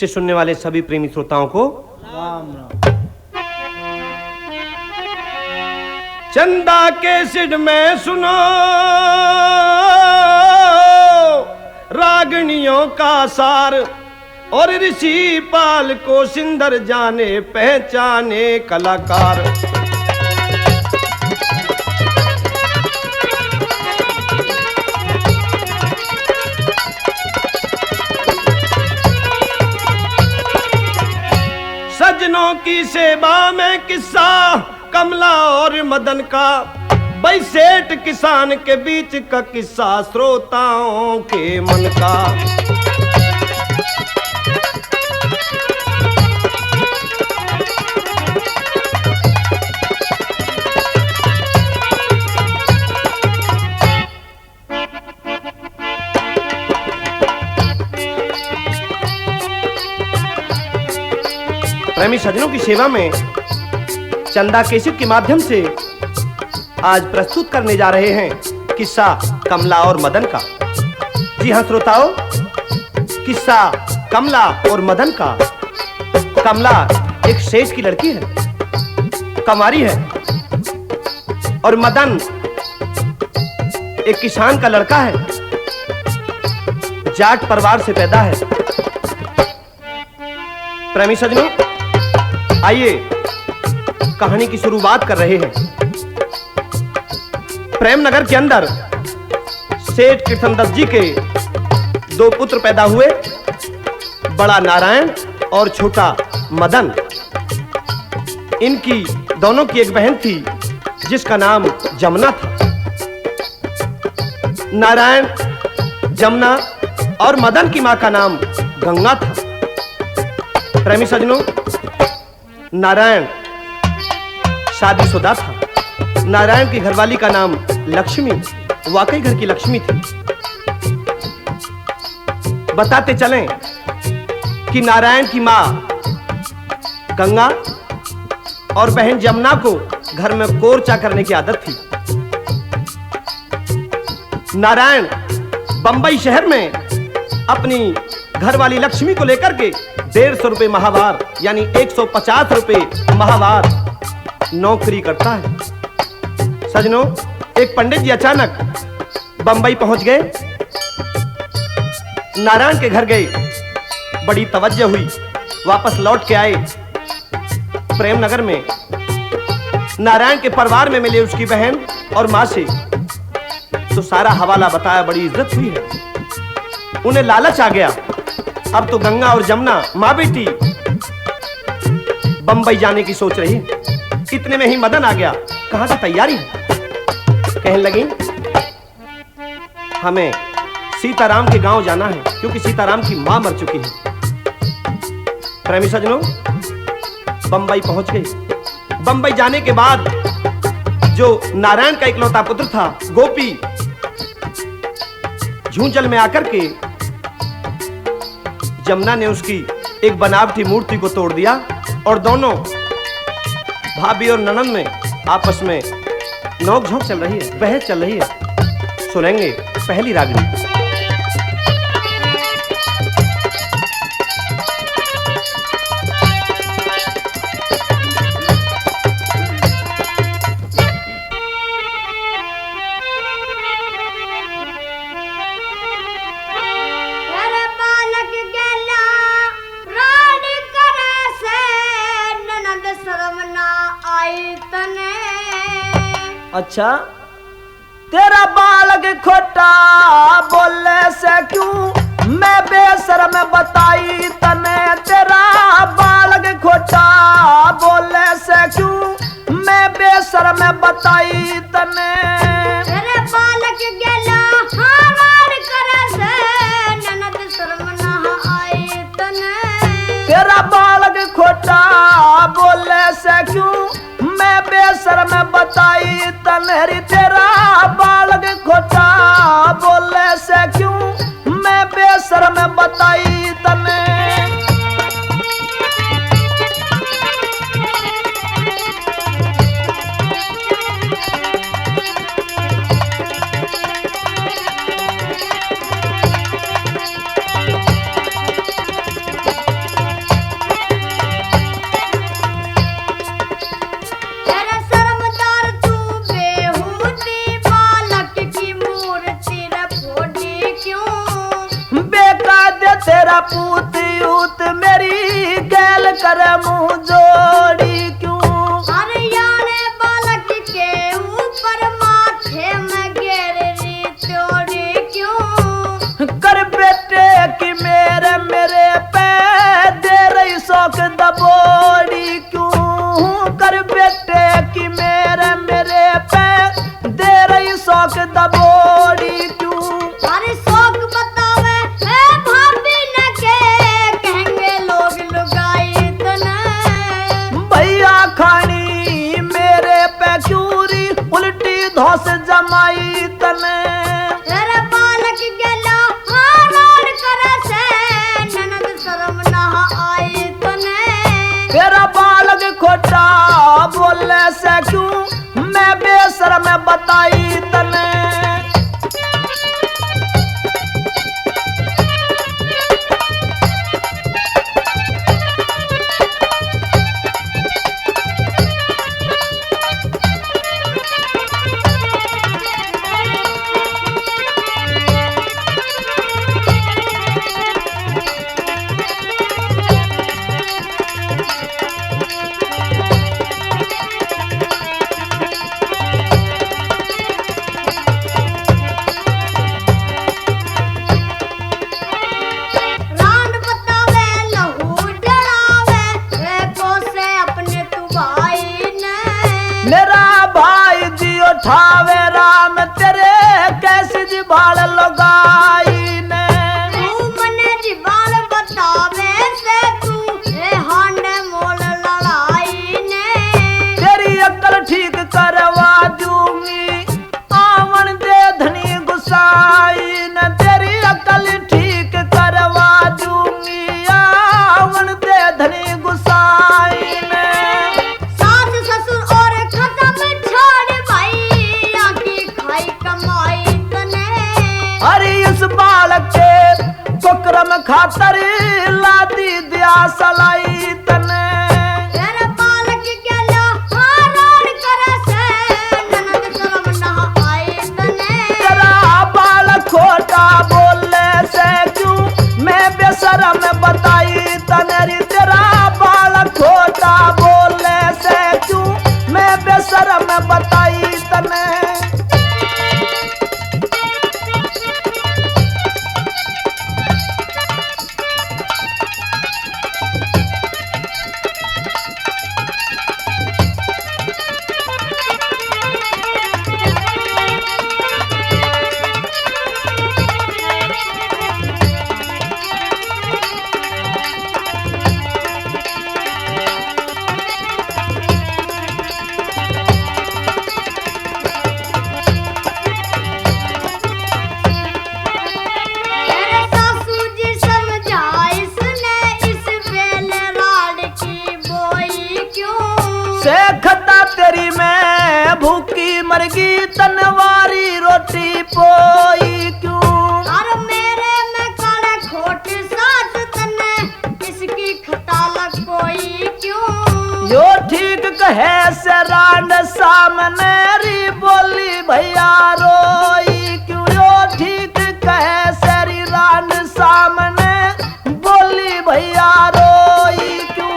इसे सुनने वाले सभी प्रेमी श्रोताओं को राम राम। चंदा के सिड में सुनो रागणियों का सार, और ऋषि पाल को सिंदर जाने पहचाने कलाकार। सजनों की सेवा में किस्सा कमला और मदन का, भाई सेठ किसान के बीच का किस्सा श्रोताओं के मन का। प्रेमी सजनों की सेवा में चंदा केसर के माध्यम से आज प्रस्तुत करने जा रहे हैं किस्सा कमला और मदन का। जी हाँ श्रोताओं, किस्सा कमला और मदन का। कमला एक सेठ की लड़की है, कमारी है, और मदन एक किसान का लड़का है, जाट परिवार से पैदा है। प्रेमी सजनों, आइए कहानी की शुरुआत कर रहे हैं। प्रेमनगर के अंदर सेठ कृष्णदत्त जी के दो पुत्र पैदा हुए, बड़ा नारायण और छोटा मदन। इनकी दोनों की एक बहन थी जिसका नाम जमुना था। नारायण, जमुना और मदन की मां का नाम गंगा था। प्रेमी सजनों, नारायण शादीशुदा था। नारायण की घरवाली का नाम लक्ष्मी, वाकई घर की लक्ष्मी थी। बताते चलें कि नारायण की मां गंगा और बहन जमुना को घर में कोरचा करने की आदत थी। नारायण बंबई शहर में अपनी घरवाली लक्ष्मी को लेकर के 150 रुपए माहवार यानी 150 रुपए माहवार नौकरी करता है। सजनों, एक पंडित जी अचानक बंबई पहुंच गए, नारायण के घर गए, बड़ी तवज्जो हुई, वापस लौट के आए। प्रेमनगर में नारायण के परिवार में मिले उसकी बहन और मां से तो सारा हवाला बताया, बड़ी इज्जत हुई है। उन्हें लालच आ गया, अब तो गंगा और जमुना मां बेटी बंबई जाने की सोच रही है। इतने में ही मदन आ गया, कहां से तैयारी है। कहने लगी हमें सीताराम के गांव जाना है क्योंकि सीताराम की मां मर चुकी है। प्रेमी सजनों, बंबई पहुंच गए। बंबई जाने के बाद जो नारायण का इकलौता पुत्र था गोपी, झूंझल में आकर के जमुना ने उसकी एक बनावटी मूर्ति को तोड़ दिया और दोनों भाभी और ननद में आपस में नोक-झोंक चल रही है, बहस चल रही है। सुनेंगे पहली रागनी। अच्छा, तेरा बालक खोटा बोले से क्यों मैं बेशर्म बताई तने। तेरा बालक खोटा बोले से क्यों मैं बेशर्म बताई तने। तेरे बालक गेला हार करे से ननद शर्म ना आई तने। तेरा बालक खोटा बोले से क्यों मैं बेशर्म बताई तनहरी। तेरा बालक खोटा बोले से क्यों मैं बेशर्म बताई तने। करे मुंह जोड़ी क्यों हरियाणे बालक के ऊपर माथे में गिररी त्योड़ी क्यों कर बेटे कि मेरे पे दे रही शौक दबोड़ी क्यों कर बेटे कि मेरे पे दे रही शौक दबोड़ी क्यों अरे शौक बतावे है भाभी न के कहेंगे लोग लुगाई तने भैया खानी मेरे पे चूरी उल्टी धौस जमाई तने तेरे बालक गेला हारान करे से ननद शर्म ना आई तने तेरा बालक खोटा बोले से क्यों मैं बेशर्म बताई तने रान बतावे लहू डरावे को से अपने तू भाई ने मेरा भाई जी उठावे राम तेरे कैसी जी भाड़ लगाई ने तू मने जीवाल बतावे से तू ए हांडे मोल लड़ाई ने तेरी अक्ल ठीक करवा दूंगी आवन दे धनी गुसाई न तेरी अक्ल ठीक करवा दूंगी आवन दे धनी गुसाई ने सास ससुर और खत्म छोड़ भाई आकी खाई कमाई तने अरे इस बालक के कुकरम खातर लादी दिया सलाई तने तेरे बालक गेला हारान करे से ननद शर्म ना आई तने तेरा बालक खोटा बोले से क्यों मैं बेशर्म बताई तनेरी तेरा बालक खोटा बोले से क्यों मैं बेशर्म बताई तने तेरे सासू जी समझाई इसने इस बेले राड की बोई क्यों सेखता तेरी मैं भूखी मरगी तनवारी रोटी पोई क्यों और मेरे में काले खोट साथ तने इसकी खटालक कोई क्यों यो ठीक कहे से रांड सामने री बोली भैया रोई क्यों यो ठीक कहे से री रांड सामने बोली भैया रोई क्यों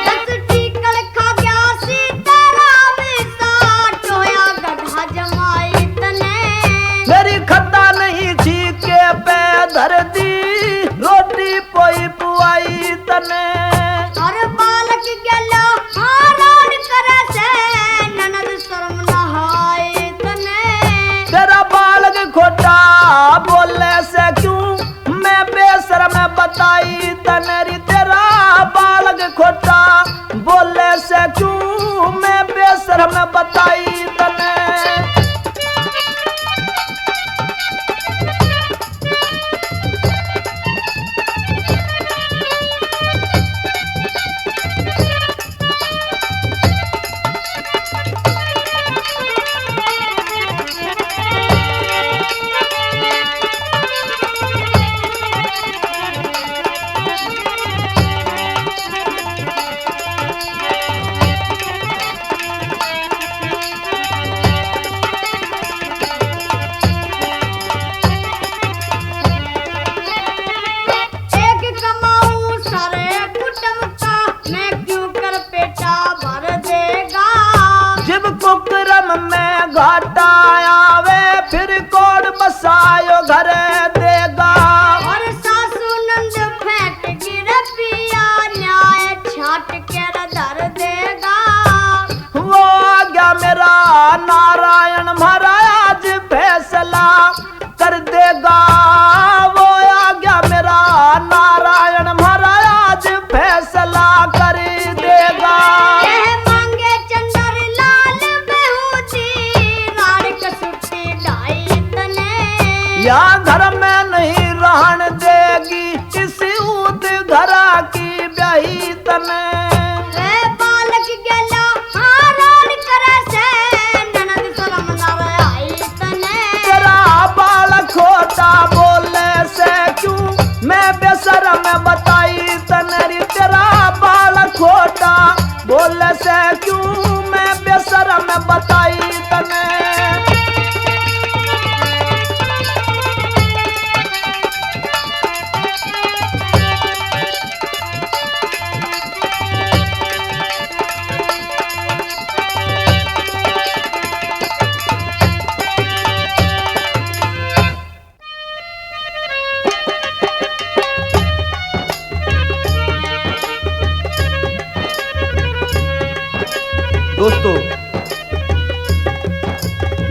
दस टीकल खा गया सीताराम सा टोया गधा जमाई तने मेरी खता नहीं थी के पे धर दी रोटी पोई पुआई तने और बालक गेला हारान करे से ननद शर्म ना आई तने तेरा बालक खोटा बोले से क्यों मैं बेशर्म बताई तनेरी तेरा बालक खोटा बोले से क्यों मैं बेशर्म बताई तने घाटा आवे फिर कोड बसायो घर देगा। और सासू नंद फेंट गिर पिया न्याय छाट कर धर देगा। वो आज्ञा मेरा नारायण महाराज फैसला कर देगा। वो आज्ञा मेरा नारायण महाराज फैसला कर देगा। यह मांगे चंदर लाल बेहूदी राड़ कसुट्टी ढाई तने। या घर में नहीं रहन देगी इस ऊत घरा की ब्याही तने। वे बालक गेला हारान करे से ननद शरम लावे आई तने। तेरा बालक खोटा बोले से क्यों मैं बेशरम बताई तनेरी। तेरा बालक खोटा बोले से क्यों मैं बेशरम बताई तने। दोस्तों,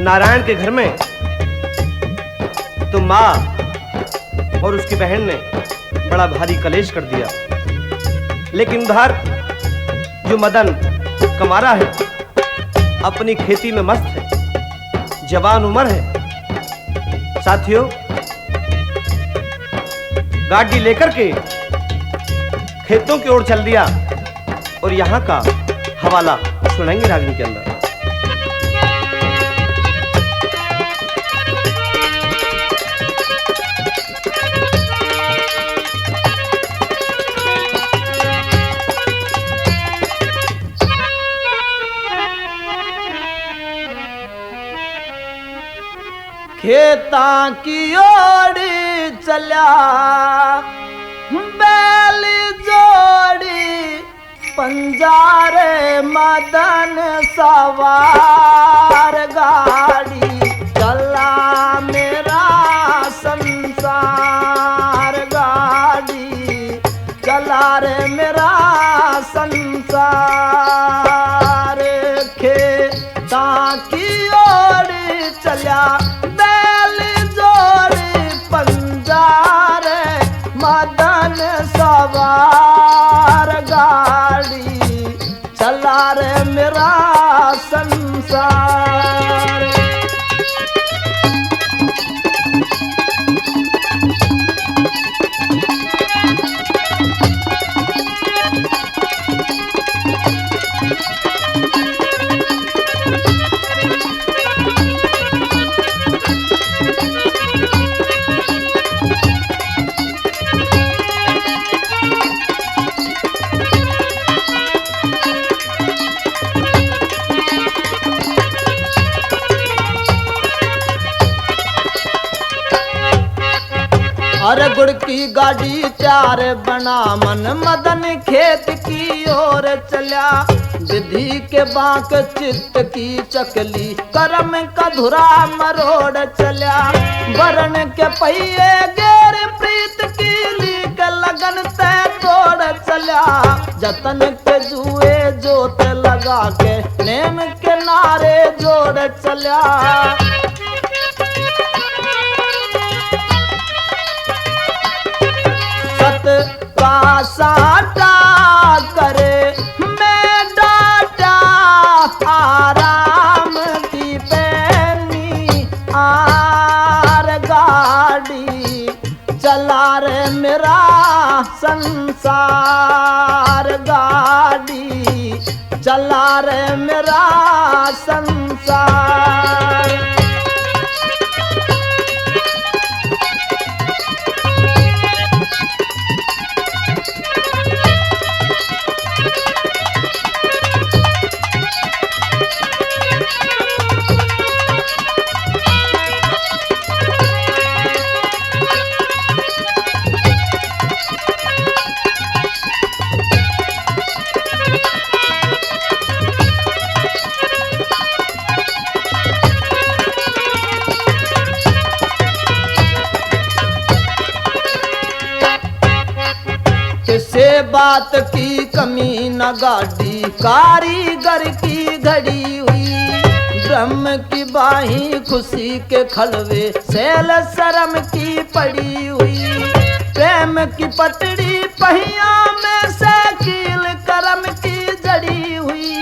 नारायण के घर में तो माँ और उसकी बहन ने बड़ा भारी कलेश कर दिया। लेकिन उधर जो मदन कमारा है, अपनी खेती में मस्त है, जवान उम्र है। साथियों, गाड़ी लेकर के खेतों की ओर चल दिया और यहाँ का हवाला सुनाएंगे रागनी के अंदर। खेता की ओर चला बैल जोड़ी पंजारे मदन सवार गाड़ी चला मेरा संसार। गाड़ी चला रे मेरा संसार। खेता की ओर चला बैल जोड़ी पंजारे मदन सवार। गाड़ी चला रे मेरा संसार। अरे गुड़ की गाड़ी चार बना मन मदन खेत की ओर चला। विधि के बांक चित्त की चकली करम का धुरा मरोड़ चला। वरण के पहिए गेर प्रीत की लीक लगन तय तोड़ चला। जतन के जुए जोत लगा के नेम के नारे जोड़ चला। सत का साटा करे मैं डाटा आराम की पैनी आर। गाड़ी चला रे मेरा संसार। गाड़ी चला रे मेरा संसार। बात की कमी न गाड़ी कारीगर की घड़ी हुई। ब्रह्म की बाही खुशी के खलवे सैल शर्म की पड़ी हुई। प्रेम की पटड़ी पहिया में से कील कर्म की जड़ी हुई।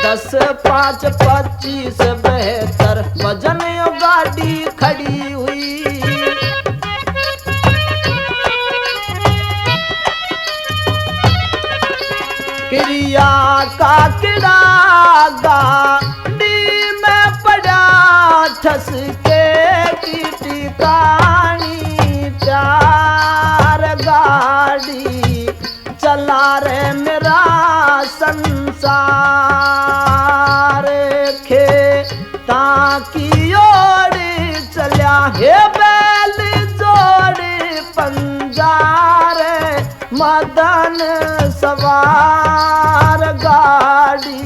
10, 5, 25 72 वजन यो गाड़ी खड़ी हुई। क्रिया का किड़ा गाड़ी में पड़ा ठस के की टिकानी। प्यार गाड़ी चला रे मेरा संसार। खेता की ओर चलिया हे बैल जोड़ पंजार। मदन सवार गाड़ी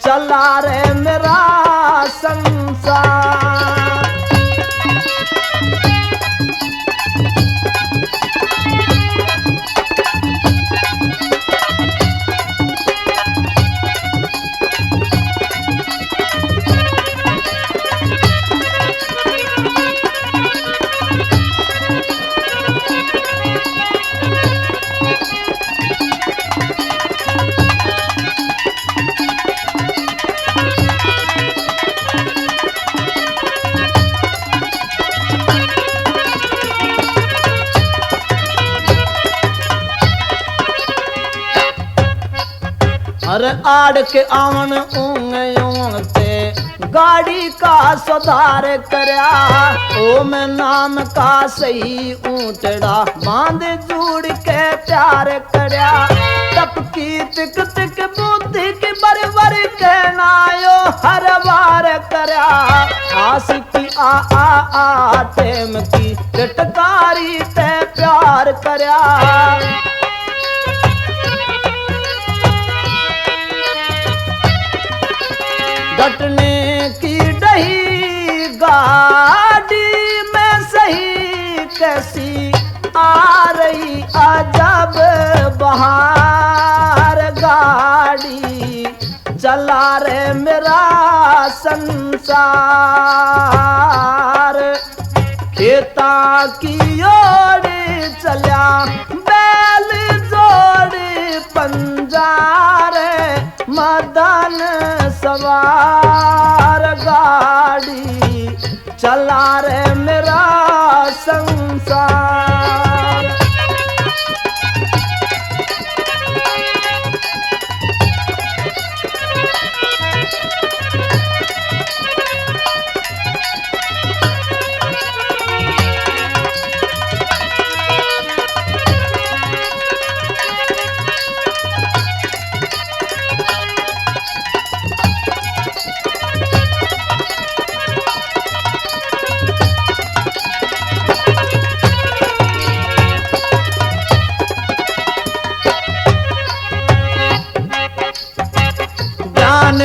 चला रे मेरा संसार। अरे आड़ के आवन ऊंगते गाड़ी का सुधार करया। ओम नाम का सही ऊंटड़ा बांध जुड़ के प्यार करया। तप की तिक तिक बुद्धि की बर बर के नायो हर बार करया। आस की आ टेम की टटकारी ते प्यार करया। डटने की डही गाड़ी में सही कैसी आ रही अजब बहार। गाड़ी चला रे मेरा संसार। खेता की ओर चलिया बैल जोड़ पंजार। मदन सवार गाड़ी चला रे मेरा संसार।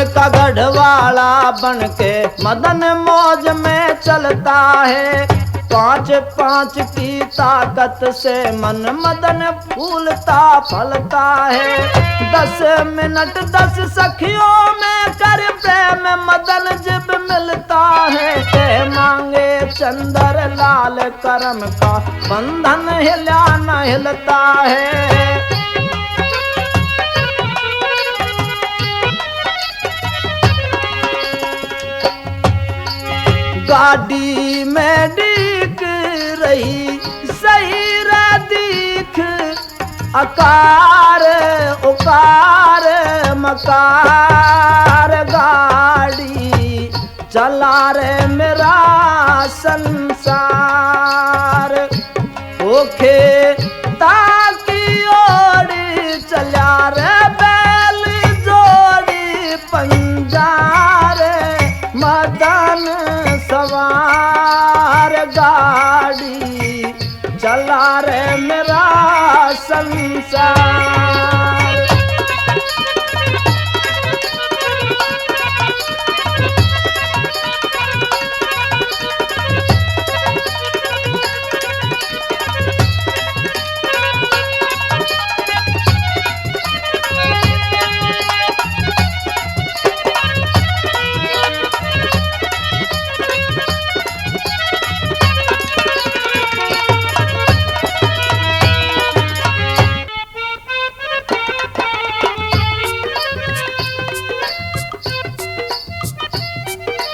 का गढ़वाला बन के मदन मौज में चलता है। 5 5 की ताकत से मन मदन फूलता फलता है। 10 मिनट 10 सखियों में कर प्रेम मदन जब मिलता है। के मांगे चंदर लाल करम का बंधन हिला न हिलता है। गाड़ी में दिख रही सही रे दिख अकार उकार मकार। गाड़ी चला रे मेरा संसार। ओखे ताकि ओर चला रे बैल जोड़ी पंजार। मदन सवार गाड़ी चला रे मेरा संसार।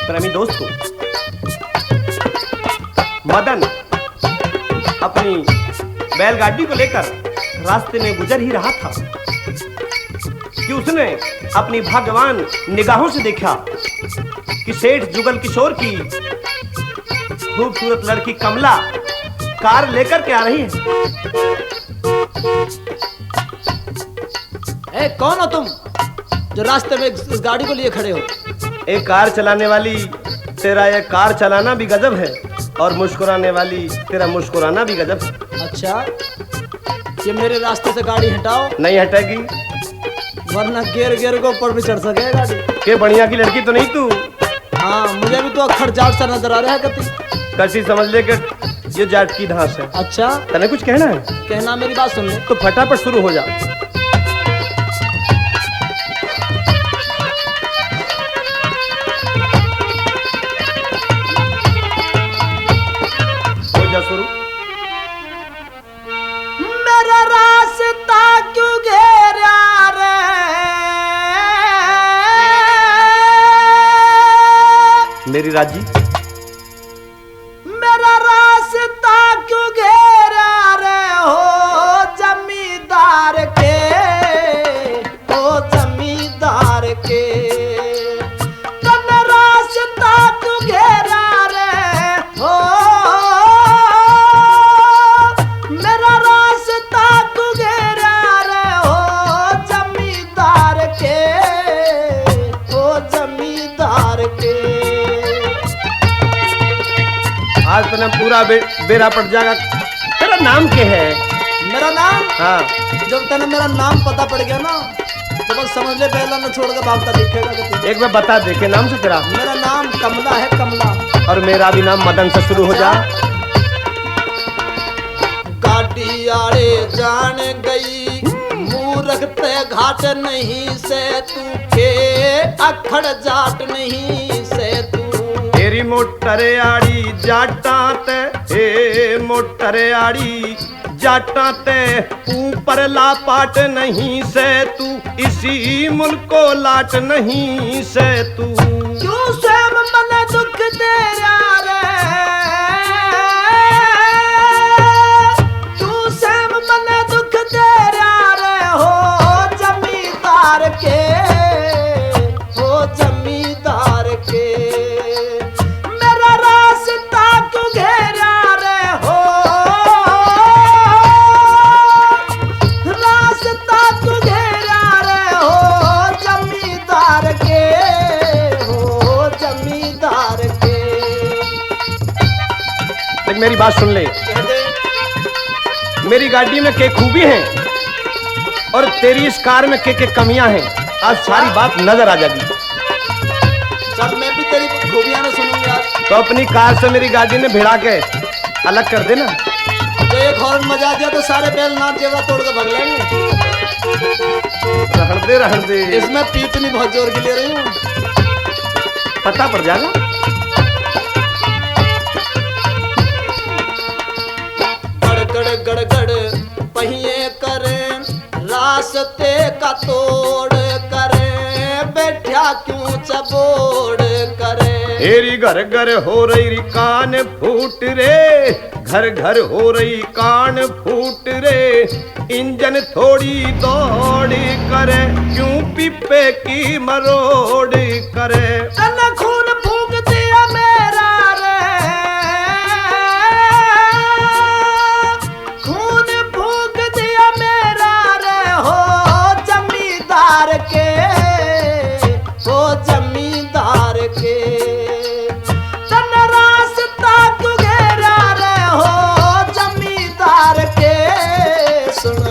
प्रेमी दोस्तों, मदन अपनी बैलगाड़ी को लेकर रास्ते में गुजर ही रहा था कि उसने अपनी भाग्यवान निगाहों से देखा कि सेठ जुगल किशोर की खूबसूरत लड़की कमला कार लेकर के आ रही है। ए, कौन हो तुम जो रास्ते में इस गाड़ी को लिए खड़े हो? एक कार चलाने वाली, तेरा ये कार चलाना भी गजब है और मुस्कुराने वाली तेरा मुस्कुराना भी गजब है। अच्छा, ये मेरे रास्ते से गाड़ी हटाओ, नहीं हटेगी। वरना गिर गिर को ऊपर भी चढ़ सके गाड़ी। के बढ़िया की लड़की तो नहीं तू? हाँ, मुझे भी तो अखर जाट सा नजर आ रहा है कति। कसी समझ ले कि ये जाट की धांस है। अच्छा, तने कुछ कहना है कहना, मेरी बात सुन ले। तो फटाफट शुरू हो जा। हो जा शुरू। मेरा रास्ता क्यों घेरा रे, मेरी राजी, मेरा रास्ता क्यों घेरा रे, हो जमींदार के, हो जमींदार के। तन रास्ता क्यों घेरा रे, हो मेरा रास्ता क्यों घेरा रे, हो जमींदार के, हो जमींदार के। आज तने पूरा बेरा पड़ जाएगा। तेरा नाम क्या है? मेरा नाम? हाँ, जब तने मेरा नाम पता पड़ गया ना तो बस समझ ले, पहला न छोड़ कर भागता दिखेगा कि तू। एक बार बता दे के नाम से तेरा। मेरा नाम कमला है, कमला। और मेरा भी नाम मदन से शुरू हो जा। गाड़ी आड़े जान गई, मूर्ख ते घाट नहीं से तू के, अखड़ जाट नहीं से तू। तेरी मोटर आड़ी जाटा ते, हे मोटर आड़ी जाटा ते, ऊपर लापाट नहीं से तू, इसी मुल्क को लाट नहीं से तू। क्यों स्वयं मन दुख तेरा रे, क्यों स्वयं मन दुख तेरा रे, हो जमींदार के, हो जमींदार के। मेरा रास्ता क्यों घेरा रे, हो रास्ता क्यों घेरा रे, हो जमींदार के, हो जमींदार के। देख मेरी बात सुन ले। कह दे। मेरी गाड़ी में के खूबी है और तेरी इस कार में के कमियां हैं। आज सारी बात नजर आ जाएगी। चल, मैं भी तेरी खूबियां ना सुनूंगी आज। तो अपनी कार से मेरी गाड़ी में भिड़ा के अलग कर देना। तो एक हॉर्न बजा दिया तो सारे बैल नाच जेवड़ा तोड़ के भाग लेंगे। रहन दे। इसमें पीपनी बहुत जोर की ले रही हूँ। पता पड़ जाएगा। गड़गड़ गड़गड़ पहिए करें, रास्ते का तोड़ करें, बैठा क्यों चबोड़ करें। तेरी घर घर हो रही कान फूट रे, घर घर हो रही कान फूट रे, इंजन थोड़ी दौड़ करे, क्यों पिपे की मरोड़ करे। तन खून फूंक दिया मेरा रे, खून फूंक दिया मेरा रे, हो जमींदार के, हो जमींदार के। तन रास्ता क्यों घेरा रे, हो जमींदार के, सुन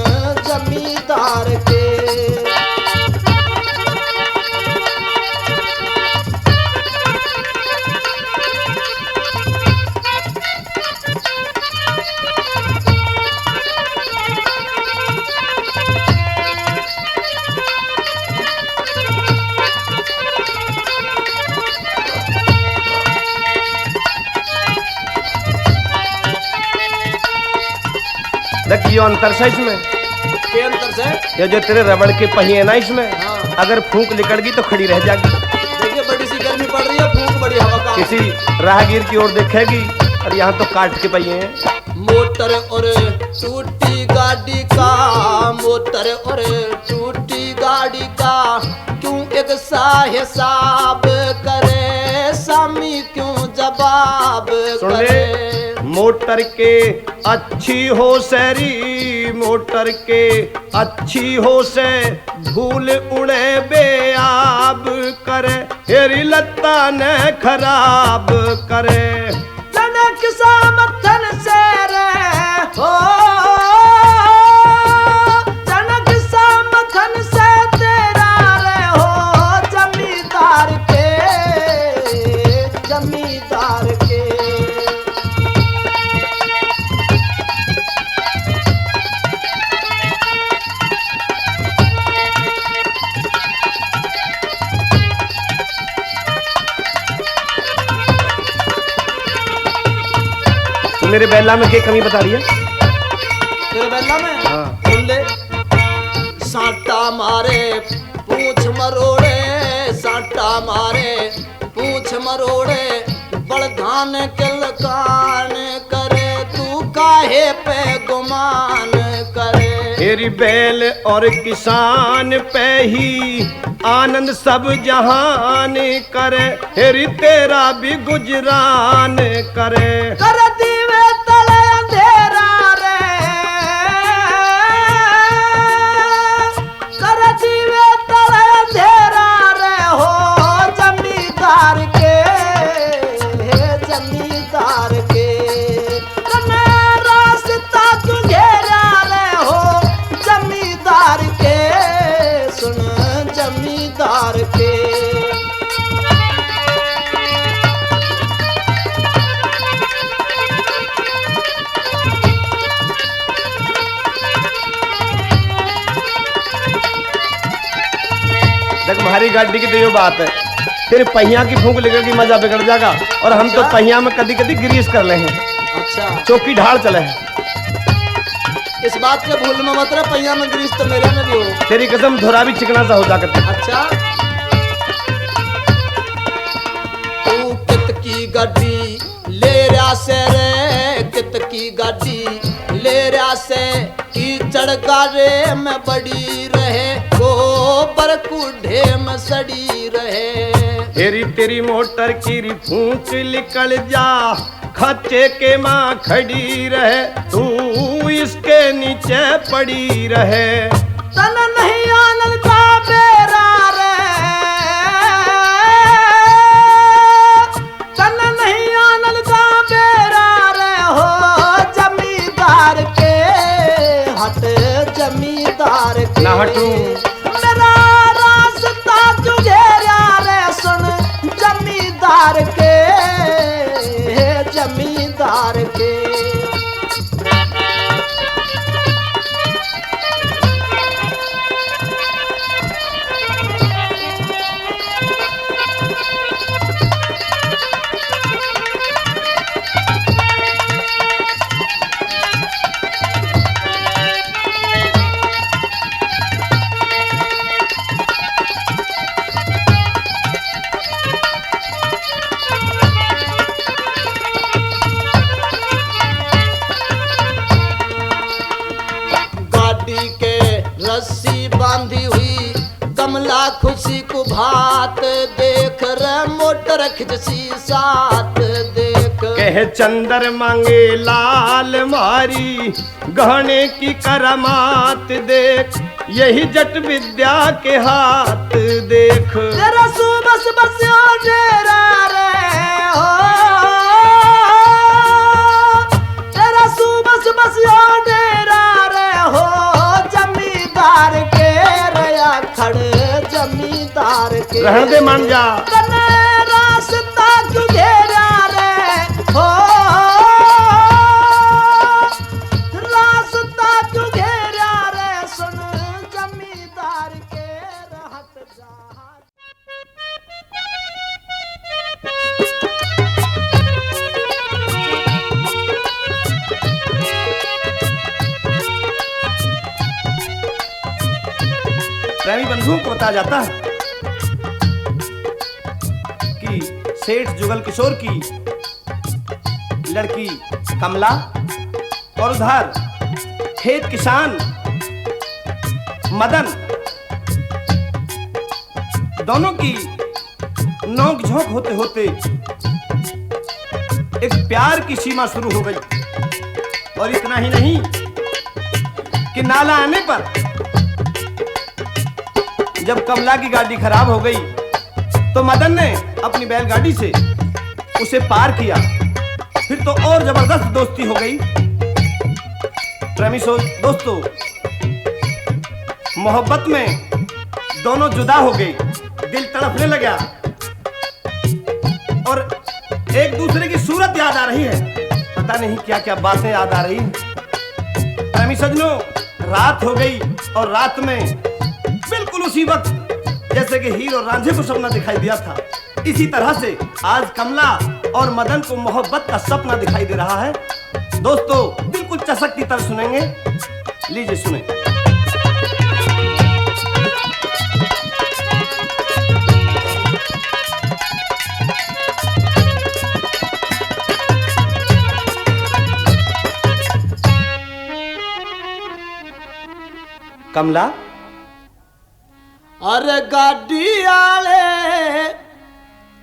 जमींदार के। देख ये अंतर है इसमें। के अंतर से? ये जो तेरे रबड़ के पहिए ना इसमें, हाँ। अगर फूंक निकल गई तो खड़ी रह जाएगी। देखिए बड़ी सी गर्मी पड़ रही है, फूंक बड़ी हवा का। किसी राहगीर की ओर देखेगी और यहाँ तो काट के पहिए हैं। मोटर और टूटी गाड़ी का, मोटर और टूटी गाड़ी का क्यों एक सा हिसाब करे, स्वामी क्यों जवाब सुन करे। ले, मोटर के अच्छी हो सैरी, मोटर के अच्छी हो से धूल उड़े बेआब करे, हेरी लत्ता ने खराब करे। जनक सामथन से रे हो, जनक सामथन से तेरा रे हो, जमींदार के, जमींदार के। मेरे बैला में क्या कमी बता रही है? तेरे बेला में हाँ। सुन ले, साटा मारे पूछ मरोड़े, साटा मारे पूछ मरोड़े, बड़धान के लकान करे, तू काहे पे गुमान करे। तेरी बैल और किसान पे ही आनंद सब जहान करे, हेरी तेरा भी गुजरान करे। कर दीवे तले अंधेरा रे, कर दीवे तले अंधेरा रे हो, जमींदार के, जमींदार के। कने रास्ता तुझे रे हो, जमींदार के, सुन जमींदार के। देख हमारी गाड़ी की तो ये बात है, तेरे पहिया की फूंक लेकर की मजा बिगड़ जाएगा, और हम तो अच्छा। पहिया में कदी कदी ग्रीस कर ले हैं, अच्छा, चौकी ढाल चले हैं। इस बात के भूल में मत रहे, पहिया में ग्रीस तो मेरे में भी हो। तेरी कसम धोरा भी चिकना सा हो जाकर। अच्छा, तू कित की गाड़ी ले रहा से रे, कित की गाड़ी ले रहा से, कीचड़ गारे में बड़ी रहे, गोबर कूढ़े में सड़ी रहे। तेरी तेरी मोटर की फूंक निकल जा, खच्चे के माँ खड़ी रहे, तू इसके नीचे पड़ी रहे। तन नहीं आनंद का बेरा रे, तन नहीं आनंद का बेरा रे हो, जमींदार के हट, जमींदार के। ना हटूं। मेरा रास्ता तुझे रे सुन, जमींदार के, जमींदार के। गाड़ी के रस्सी बांधी हुई, कमला खुशी को भात देख रे, मोटर खिंची साथ देख। कह चंदर मांगे लाल मारी, गहने की करामात देख, यही जट विद्या के हाथ देख। तेरा सुबस बस डेरा रे हो, तेरा सुबस बस डेरा रे हो, जमींदार के रया खड़, जमींदार के। रहने दे मान जा। कने रास्ता तुझेरा रे हो, रास्ता तुझेरा रे सुन, जमींदार के रहत जा। प्रेमी बंधुओं को बताया जाता है कि सेठ जुगल किशोर की लड़की कमला और उधर खेत किसान मदन, दोनों की नोक झोंक होते होते एक प्यार की सीमा शुरू हो गई। और इतना ही नहीं कि नाला आने पर जब कमला की गाड़ी खराब हो गई तो मदन ने अपनी बैलगाड़ी से उसे पार किया। फिर तो और जबरदस्त दोस्ती हो गई। प्रेमी दोस्तों, मोहब्बत में दोनों जुदा हो गए, दिल तड़पने लगा और एक दूसरे की सूरत याद आ रही है। पता नहीं क्या क्या बातें याद आ रही हैं। प्रेमी सजनों, रात हो गई और रात में बिल्कुल उसी वक्त जैसे कि हीर और रांझे को सपना दिखाई दिया था, इसी तरह से आज कमला और मदन को मोहब्बत का सपना दिखाई दे रहा है। दोस्तों, बिल्कुल चसकती तरह सुनेंगे, लीजिए सुने। कमला, अरे गाड़ी आले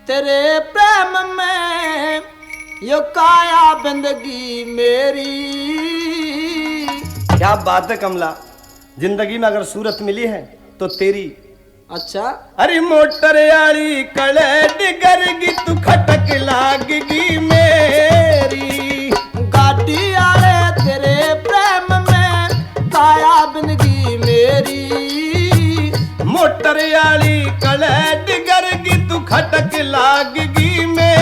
तेरे प्रेम में यो काया बंदगी मेरी। क्या बात है कमला, जिंदगी में अगर सूरत मिली है तो तेरी। अच्छा, अरे मोटर यारी कड़े डिगरगी तू खटक लागगी मेरी। गाड़ी आले तेरे प्रेम में काया बंदगी मेरी। मोटर यारी कड़े डिगरगी तू खटक लागगी मेरी।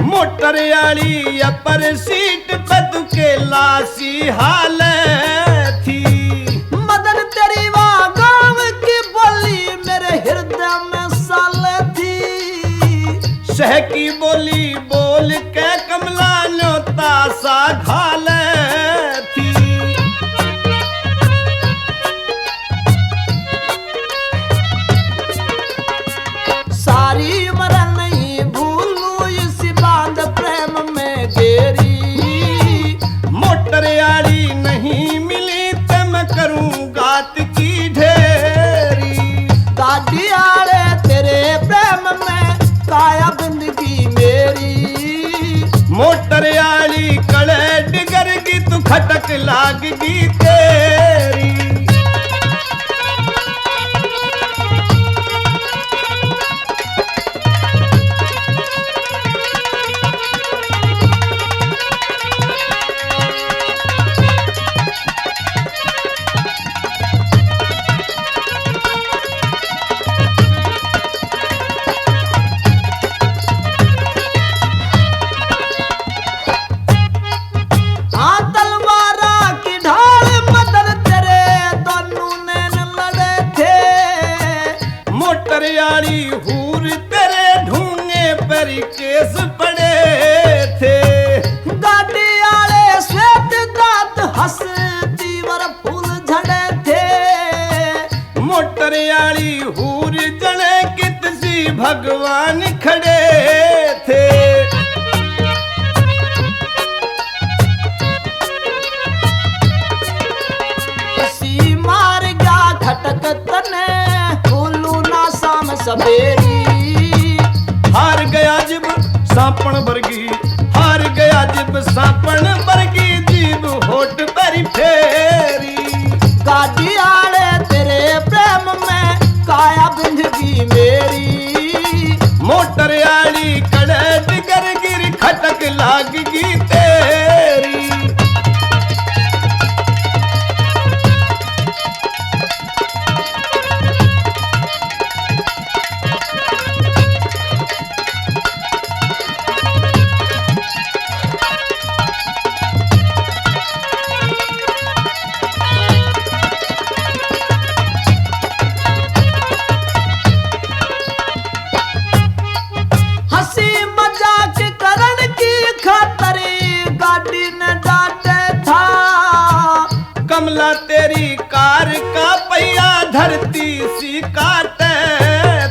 मोटरयाली अपर सीट पे दुके लासी हाल थी। मदन तेरी वाह गाँव की बोली मेरे हृदय में साल थी। शह की बोली बोल के कमला न्योता सा घाल थी। सारी उम्र नहीं भूलूं इस बांध प्रेम में गेरी। मोटरयाली नहीं मिली तो मैं करूं गात की ढेरी। गाड़ी आले तेरे प्रेम में काया बंदगी मेरी। मोटरयाली कड़े डिगरगी तू खटक लागगी तेरी। मोटरयाली हूर तेरे ढूंगे पर केस पड़े थे। गाड़ी आले श्वेत दांत हंसती वर फूल झड़े थे। मोटरयाली हूर जड़े कितसी भगवान खड़े थे। सी मार गया खटक तने सवेरी। हार गया जिब सापण बरगी, हार गया जिब सापण बरगी, जीव होठ पर फेरी। गाड़ी आले तेरे प्रेम में काया बंदगी मेरी। मोटरयाली कड़े डिगरगी खटक लागगी तेरी। सुनला तेरी कार का पहिया धरती सी काटे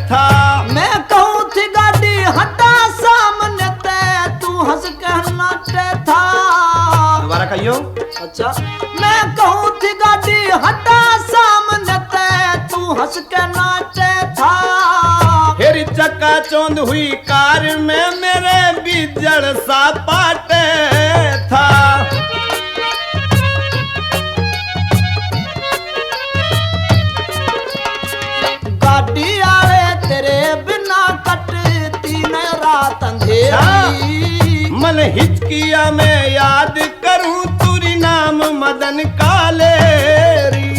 था। मैं कहूँ थी गाड़ी हटा सामने ते तू हंस के नाटे था। दोबारा कहियो। अच्छा, मैं कहूँ थी गाड़ी हटा सामने ते तू हंस के नाटे था। फिर चक्का चौंध हुई कार में मेरे बिजड़ सा पाटे था। गाड़ी आए तेरे बिना कटती न रात अंधेरी। मन हिचकिया में याद करूं तुरी नाम मदन कालेरी।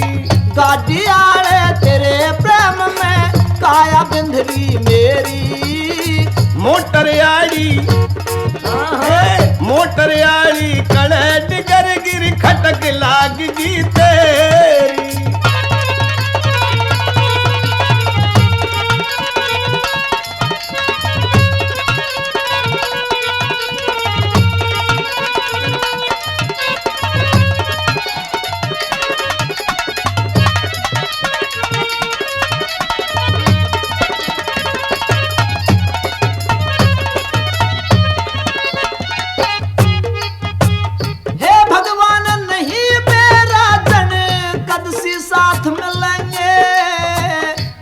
गाड़ी आए तेरे प्रेम में काया बिंदरी मेरी। मोटर आड़ी मोटर आड़ी कड़े डिगर गिर खटक लाग गी तेरी। हे भगवान नहीं मेरा जन कद सी साथ मिलेंगे।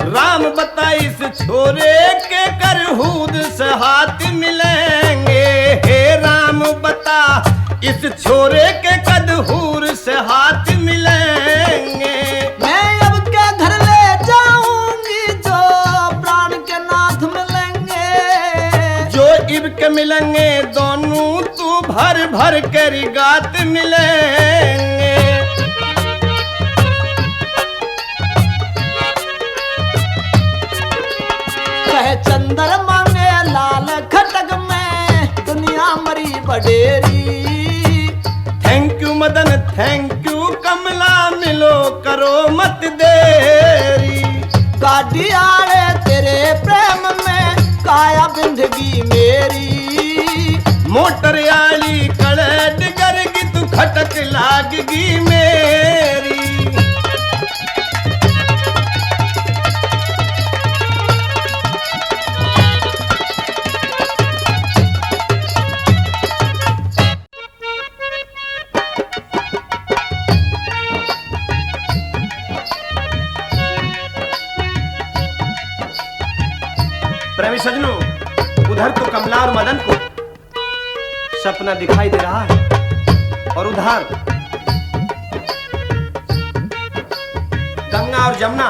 राम बता इस छोरे के करहूद से हाथ मिलेंगे। हे राम बता इस छोरे के कदहूर से हाथ मिलेंगे। मैं अब के घर ले जाऊंगी जो प्राण के नाथ मिलेंगे। जो इब के मिलेंगे दोनों तू भर भर कर गात मिलेंगे। कहे चंद्रमा में लाल खटक में दुनिया मरी बडेरी। Thank you Madan thank you Kamla मिलो करो मत देरी। गाड़ी आड़े तेरे प्रेम में काया बिंदगी मेरी। मोटर आली कड़े डिगर की तू खटक लागगी मेरी। प्रेमी सजनों, उधर तो कमला और मदन को सपना दिखाई दे रहा है और उधर गंगा और जमुना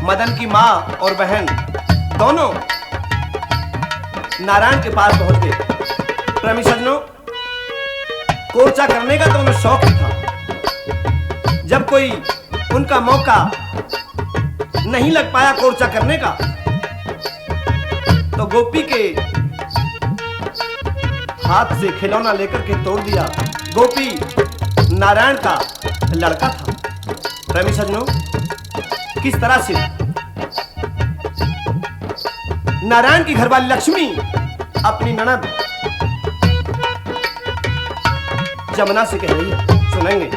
मदन की माँ और बहन दोनों नारायण के पास पहुंच गए। प्रेमी सजनों, कोर्चा करने का तो उन्हें शौक ही था। जब कोई उनका मौका नहीं लग पाया कोर्चा करने का तो गोपी के हाथ से खिलौना लेकर के तोड़ दिया। गोपी नारायण का लड़का था। प्रेमी सजनों, किस तरह से नारायण की घरवाली लक्ष्मी अपनी ननद जमुना से कह रही है, सुनेंगे।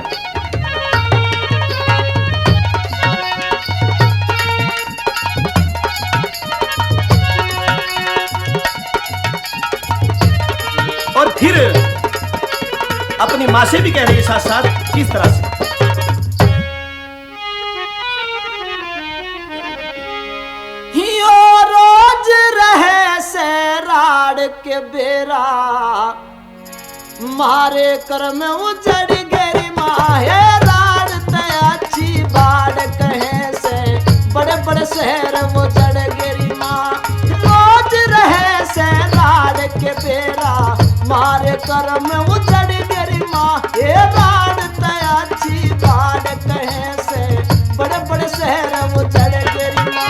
और फिर अपनी माँ से भी कह रही है साथ साथ, किस तरह से। हियो रोज रहे से राड़ के बेरा मारे कर में उजड़ गरी माहे राड़ ते अच्छी बाड़ कहे से बड़े बड़े शहर वो जड़ गरी माँ। रोज रहे से राड़ के बेरा मारे कर में उजड़ गरी माँ। ये राड़ ते अच्छी बाड़ कहे से बड़े बड़े शहर वो जड़ गरी माँ।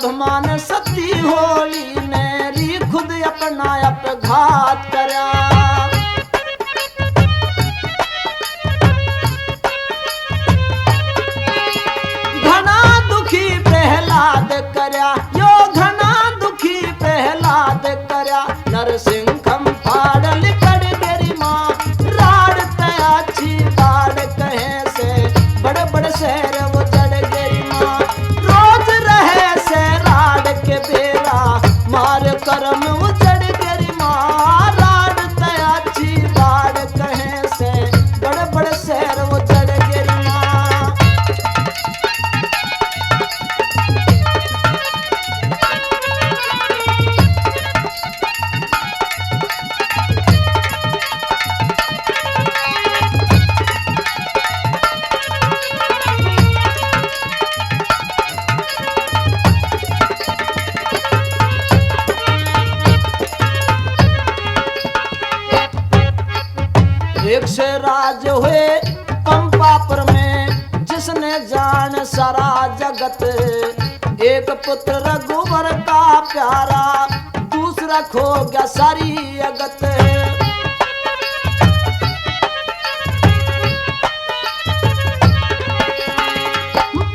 अभिमान सती होई नेरी खुद अपना अपघात करया। घना दुखी प्रहलाद करया यो घना दुखी प्रहलाद करया। नरसिंहम फाड़ल कर गेरी माँ राड़ तयाची बाड़ कहे से बड़े बड़े शहर वो चढ़ गेरी माँ। रोज रहे से राड़ के बेरा मार करम उजड़ गेरी माँ। राड़ तयाची बाड़ कहे से बड़े बड़े शहर वो चढ़ गेरी माँ। एक से राज हुए पंपापुर में जिसने जान सारा जगत। एक पुत्र रघुवर का प्यारा दूसरा खो गया सारी अगत।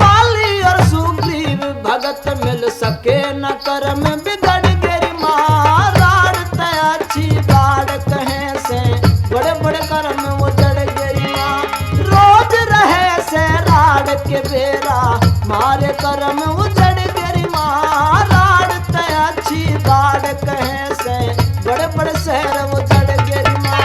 बाली और सुग्रीव भगत मिल सके न कर्म बिगड़ गेरी माँ। राड़ तयाची बाड़ कहे से बड़े बड़े कर्म उजड़ गई माँ। रोज रहे से राड़ के बेरा मारे कर्म उजड़ गई माँ। राड़ तयाची बाड़ कहे से बड़े बड़े शहर उजड़ गई माँ।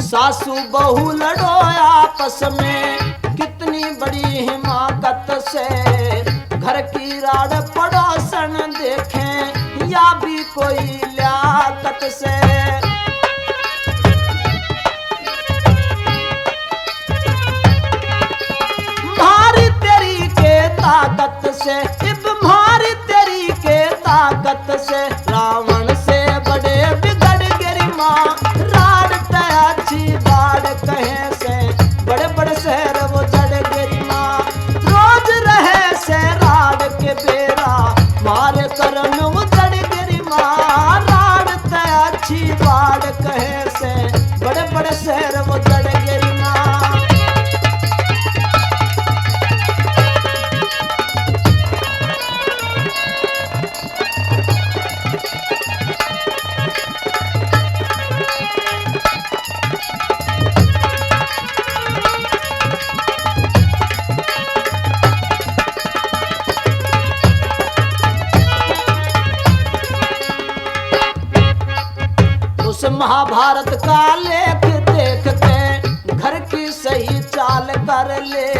सासू बहू लड़ो आपस में कितनी बड़ी हिमाकत से। घर की राड़ पड़ोसन देखें या भी कोई लियाकत से। मारी तेरी के ताकत से इब मारी तेरी के ताकत से। रावण से बड़े बिगड़ गिरी माँ। राड़ तयाची बाड़ कहे से बड़े बड़े शहर वो चढ़ गिरी माँ। रोज रहे से राड़ के बेरा मारे करम वो चढ़ गिरी माँ। राड़ तयाची बाड़ कहे से बड़े बड़े शहर वो चढ़ गिरी माँ। उस महाभारत का लेख देख के घर की सही चाल कर ले।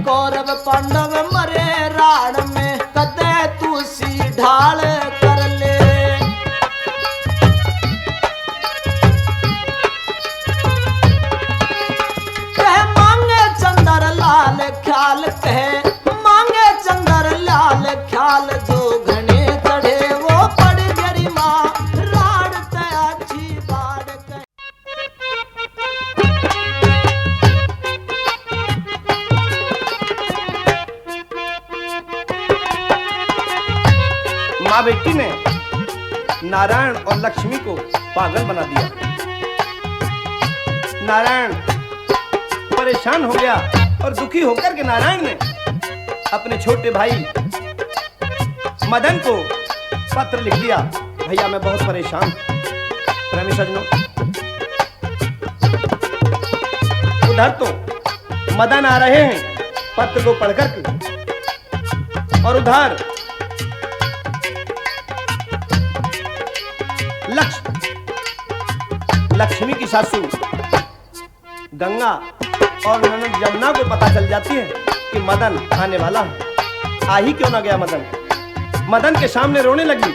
कौरव पांडव मरे राड़ में कदे तुसी ढाल कर ले। कह मांगे चंदर लाल ख्याल कहे मांगे चंदर लाल ख्याल। जो घने चढ़े वो पड़ गरी माँ। राड़ तयाची बाड़ कहे। माँ बेटी ने नारायण और लक्ष्मी को पागल बना दिया। नारायण परेशान हो गया और दुखी होकर के नारायण ने अपने छोटे भाई मदन को पत्र लिख दिया। भैया मैं बहुत परेशान हूं। प्रेमी सज्जनों, उधर तो मदन आ रहे हैं पत्र को पढ़ करके, और उधर लक्ष्मी की सासू गंगा और ननद यमुना को पता चल जाती है कि मदन आने वाला है। आ ही क्यों ना गया मदन। मदन के सामने रोने लगी।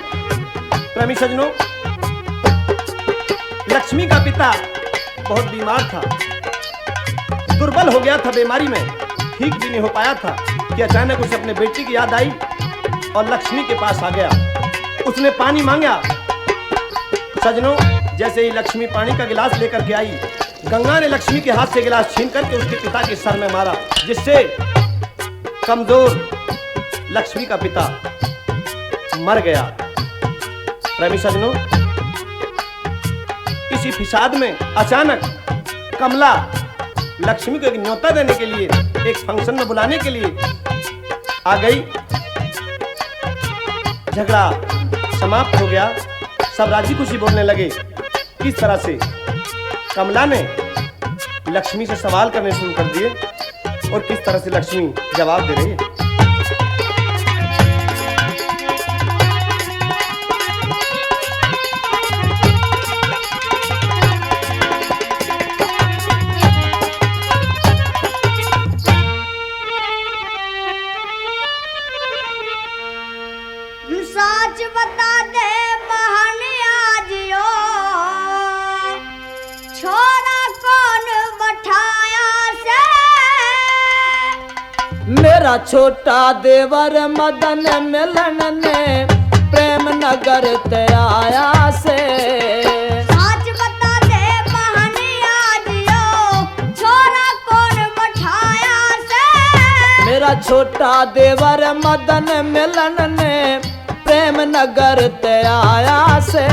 प्रेमी सज्जनों, लक्ष्मी का पिता बहुत बीमार था, दुर्बल हो गया था बीमारी में, ठीक भी नहीं हो पाया था कि अचानक उसे अपने बेटी की याद आई और लक्ष्मी के पास आ गया। उसने पानी मांगा। सजनों, जैसे ही लक्ष्मी पानी का गिलास लेकर के आई, गंगा ने लक्ष्मी के हाथ से गिलास छीन करके उसके पिता के सर में मारा, जिससे कमजोर लक्ष्मी का पिता मर गया। प्रेमी सजनों, इसी फिसाद में अचानक कमला लक्ष्मी को एक न्योता देने के लिए, एक फंक्शन में बुलाने के लिए आ गई। झगड़ा समाप्त हो गया, सब राजी खुशी बोलने लगे। किस तरह से कमला ने लक्ष्मी से सवाल करने शुरू कर दिए और किस तरह से लक्ष्मी जवाब दे रही है। सच बता दे बहन आजियो, छोरा कौन बैठाया से? मेरा छोटा देवर मदन मिलन ने प्रेम नगर ते आया से। सच बता दे बहन आजियो, छोरा कौन बैठाया से? मेरा छोटा देवर मदन मिलन ने प्रेम नगर ते आया से।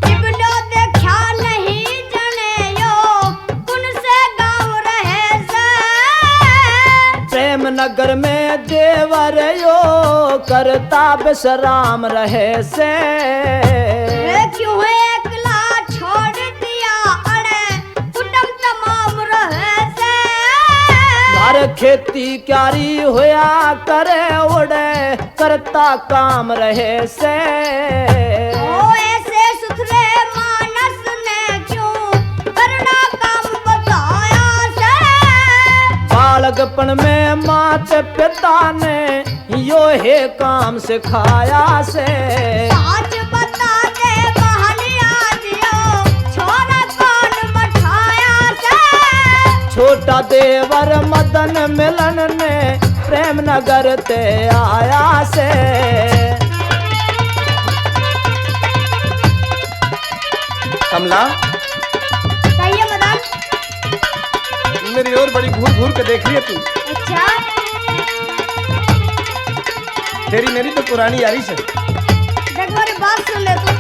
टिबलो देखा नहीं जने यो, कुन से गाँव रहे से? प्रेम नगर में देवर यो करता विश्राम रहे से। वे क्यों एकला छोड़ दिया अड़े, कुटुंब तमाम रहे से? मार खेती क्यारी होया करे उड़े करता काम रहे से। ओ ऐसे सुथरे मानस ने क्यों करना काम बताया से? बालकपन में मात पिता ने यो है काम सिखाया से। आज बता दे बहन आजियो, छोरा कौन बैठाया से? छोटा देवर मदन मिलन ने प्रेम नगर ते आया से। कमला, कहिए मदन। मेरी ओर बड़ी घूर घूर के देख रही है तू। अच्छा, तेरी मेरी तो पुरानी यारी से, देख मेरी बात सुन ले तू।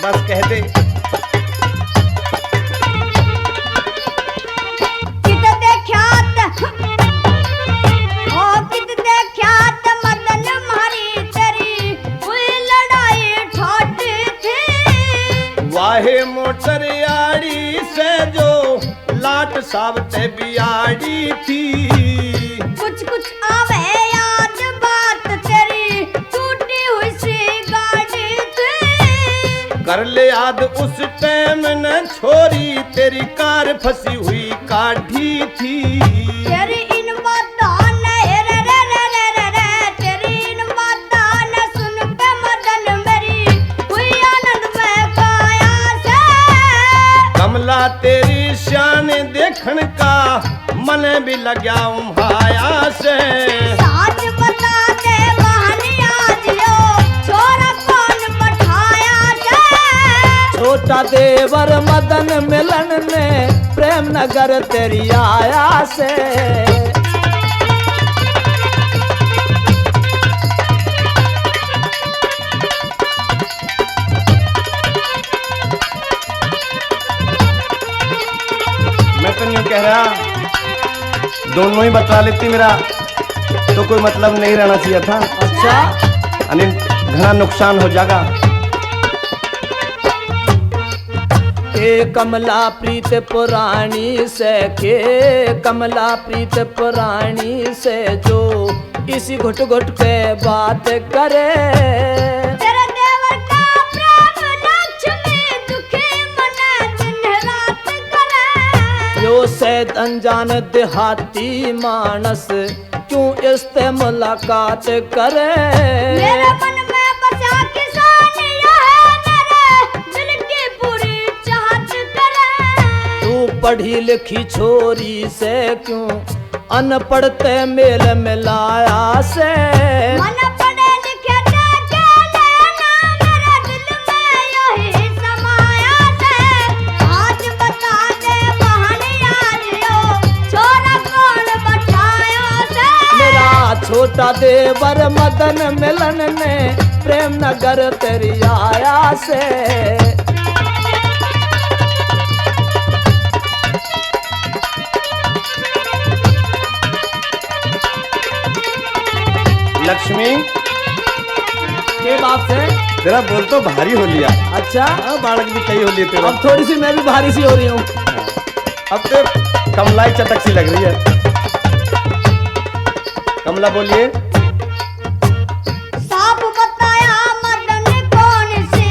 बस कह दे। कित देख्यात, ओ कित देख्यात मदन मारी तेरी हुई लड़ाई ठोटी थी। वाहे मोटर यारी से जो लाट सावते बियाड़ी थी। कुछ कुछ आवे याद बात तेरी टूटी हुई सी गाड़ी थी। कर ले याद उस टाइम न छोरी तेरी कार फंसी हुई काढ़ी थी। तेरी इन बातों ने रे रे रे रे रे रे, तेरी इन बातों ने सुन के मदन मेरी हुई आनंद में पाया से। कमला तेरी शान देखन का मन भी लग्या उम्हाया से। साच बता दे बहन आजियो, छोरा कौन बैठाया से? छोटा देवर मदन मिलन ने प्रेम नगर तेरी आया से। मैं तो यूं कह रहा, दोनों ही बता लेती, मेरा तो कोई मतलब नहीं रहना चाहिए था। अच्छा, यानी घना नुकसान हो जाएगा। के कमला प्रीत पुराणी से, के कमला प्रीत पुराणी से, जो इसी घुट घुट के बात करे। तेरे देवर का प्रेम लक्ष्मी दुखी मन दिन रात करे। यो सैद अनजान देहाती मानस क्यों इससे मुलाकात करे। मेरे मन में बसा किसानिया है, मेरे दिल की पूरी चाहत करे। तू पढ़ी लिखी छोरी से क्यों अनपढ़ ते मेल मिलाया से। मन पढ़े लिखे देखे लेना, मेरे दिल में यही समाया से। आज बता दे बहनिया जियो, छोरा कौन बैठाया से। मेरा छोटा देवर मदन मिलन ने प्रेम नगर तेरी आया से। लक्ष्मी, के बात से? तेरा बोल तो भारी हो लिया। अच्छा, बालक भी कई हो लिए तेरा। अब थोड़ी सी मैं भी भारी सी हो रही हूँ। अब तो कमलाई चटक सी लग रही है। कमला बोलिए। साफ बताया मदन कौन सी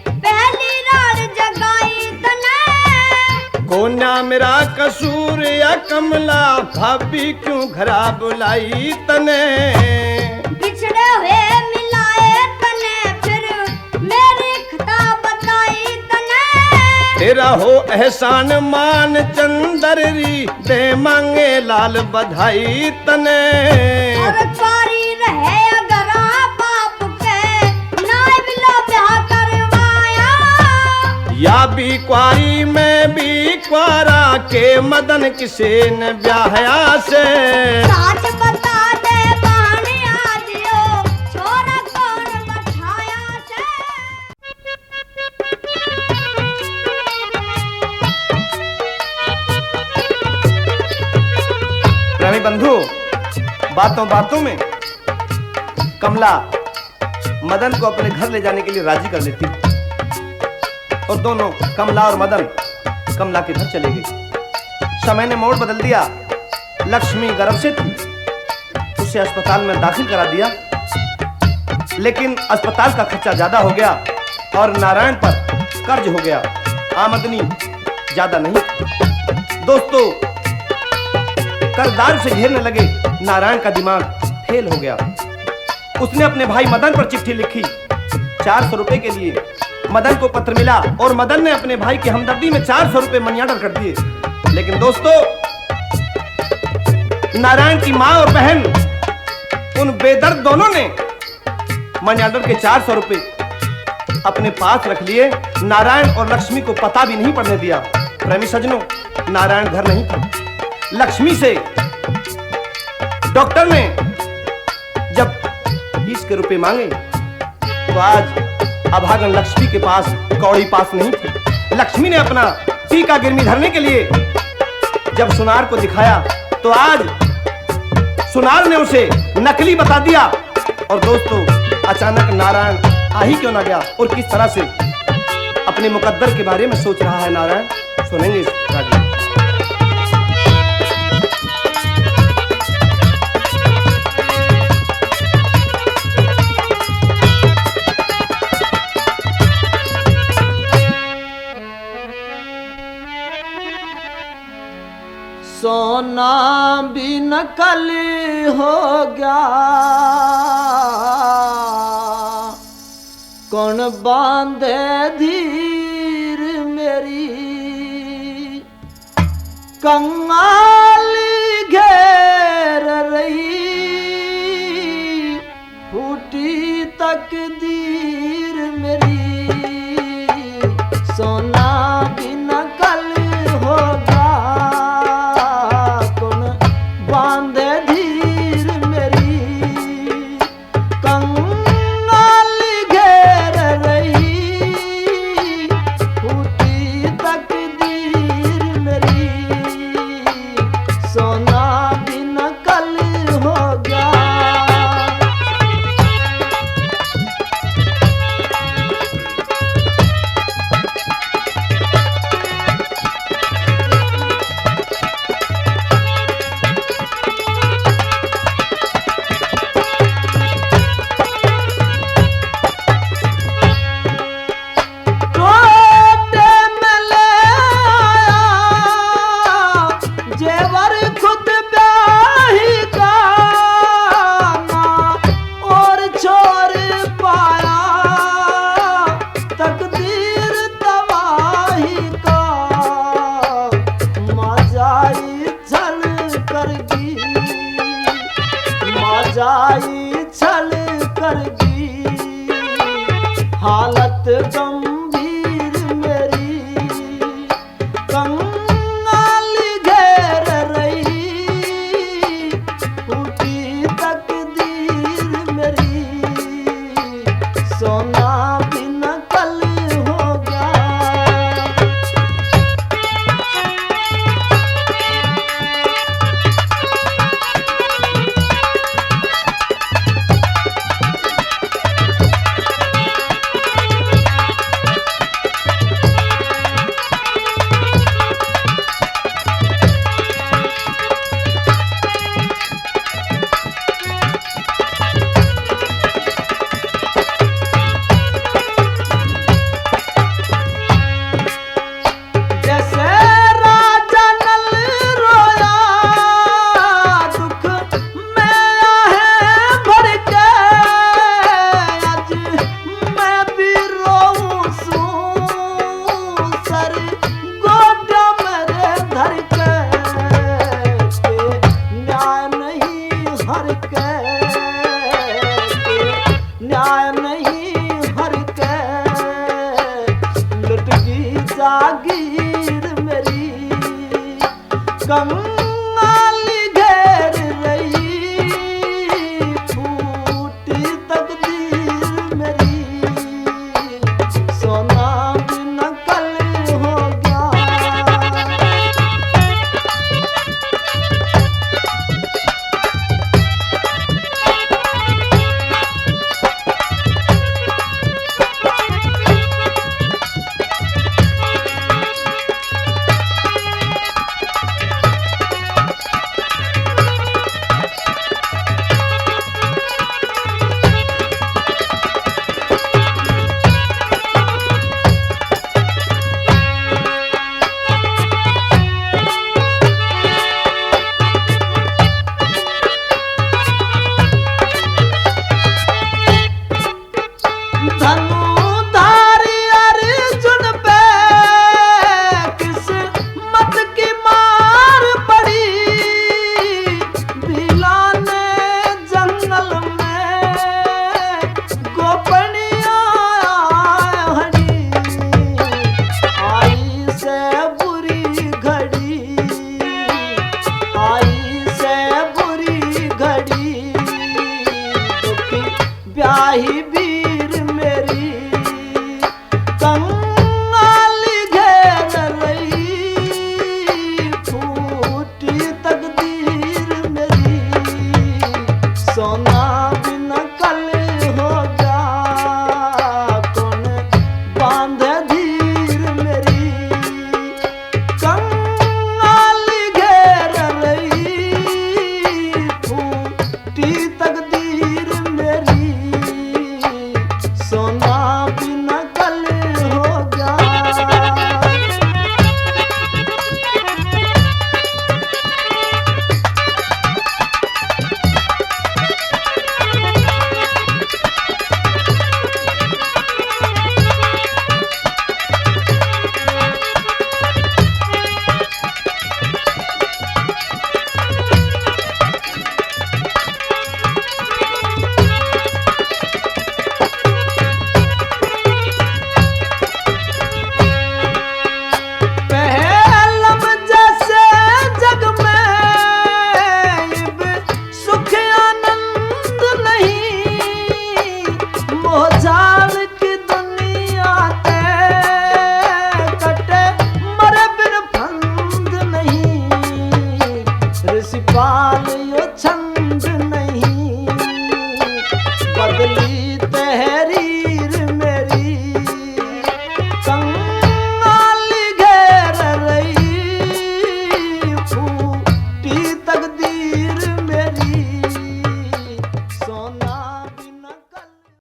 पहली रात जगाई तने। कोन्या मेरा कसूर या कमला, भाभी क्यों घरा बुलाई तने। बिछड़े हुए मिलाए तने, फिर मेरी खता बताई तने। तेरा हो एहसान मान चंदरी, दे मांगे लाल बधाई तने। और पारी रहे अगर बाप के, नाय बिलो ब्याह करवाया। या भी क्वारी में भी क्वारा, के मदन किसे न ब्याहया से। साच बता दे बहनिया जियो, छोरा कौन बैठाया से। प्रेमी बंधु, बातों बातों में कमला मदन को अपने घर ले जाने के लिए राजी कर लेती और दोनों कमला और मदन कमला के घर चले गए। समय ने मोड़ बदल दिया। लक्ष्मी गर्भ से थी, उसे अस्पताल में दाखिल करा दिया, लेकिन अस्पताल का खर्चा ज्यादा हो गया और नारायण पर कर्ज हो गया। आमदनी ज्यादा नहीं। दोस्तों, कर्जदार उसे घेरने लगे। नारायण का दिमाग फेल हो गया। उसने अपने भाई मदन पर चिट्ठी लिखी। 400 रुपए के लिए मदन को पत्र मिला और मदन ने अपने भाई की हमदर्दी में 400 रुपए मनी ऑर्डर कर दिए। लेकिन दोस्तों, नारायण की मां और बहन, उन बेदर्द दोनों ने मनी ऑर्डर के 400 रुपए अपने पास रख लिए। नारायण और लक्ष्मी को पता भी नहीं पड़ने दिया। प्रेमी सज्जनों, नारायण घर नहीं था। लक्ष्मी से डॉक्टर ने जब फीस के रुपए मांगे तो आज अभागन लक्ष्मी के पास कौड़ी पास नहीं थी। लक्ष्मी ने अपना टीका गिरमी धरने के लिए जब सुनार को दिखाया तो आज सुनार ने उसे नकली बता दिया। और दोस्तों, अचानक नारायण आ ही क्यों ना गया और किस तरह से अपने मुकद्दर के बारे में सोच रहा है नारायण, सुनेंगे इस राग में। सोना भी नकली हो गया, कौन बांधे धीर मेरी, कंगाली घेर रही, फूटी तकदीर मेरी, सोना भी नकली हो गया, कौन बांधे धीर मेरी, कंगाली घेर रही, फूटी तकदीर मेरी, सोना भी नकली हो गया। जाई छल करगी हालत गंभीर मेरी कंगाल घेर रही टूटी तकदीर मेरी सोना भी नकल हो गया। जैसे राजा नल रोया दुख में आहे भर के आज मैं भी रोऊं सूं सर गोटा मेरे धर के न्याय नहीं हर के न्याय नहीं हर के लुट गई जागीर मेरी कंगाल घेर रही फूटी तकदीर मेरी सोना भी नकल हो गया। धनुधारी अर्जुन पे किस्मत की मार पड़ी भिलाने जंगल में गोपनिया हड़ी आई से बुरी घड़ी आई से बुरी घड़ी दुख ब्याही